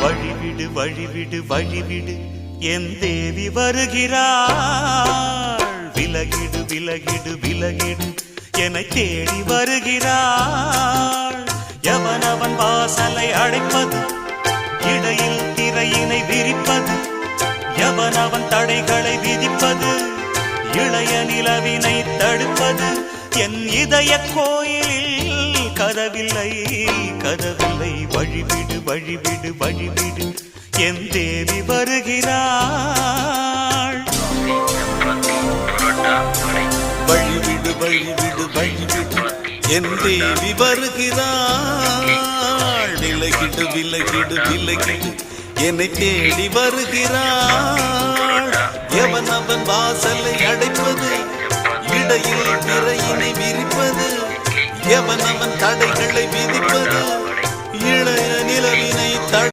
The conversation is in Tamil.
வழிவிடு வழிவிடு வழிவிடு என் தேவி வருகிறாள். விலகிடு விலகிடு விலகிடு என்னை தேடி வருகிறாள். எவனவன் வாசலை அடைப்பது, இடையில் திரையினை விரிப்பது, எவனவன் தடைகளை விதிப்பது, இளைய நிலவினை தடுப்பது, என் இதய கோயிலில் கதவில்லை கதவில்லை. வழிவிடு வழிவிடு வழிவிடு என் தேவி வருகிறாள். வழிவிடு வழிவிடு வழிவிடு என் தேவி வருகிறாள். விலகிடு விலகிடு விலகிடு என்னை தேடி வருகிறாள். எவன் அவன் வாசலை அடைப்பது, இடையில் திரையினை விரிப்பது, எவன் அவன் தடைகளை விதிப்பது, இளைய நிலவினை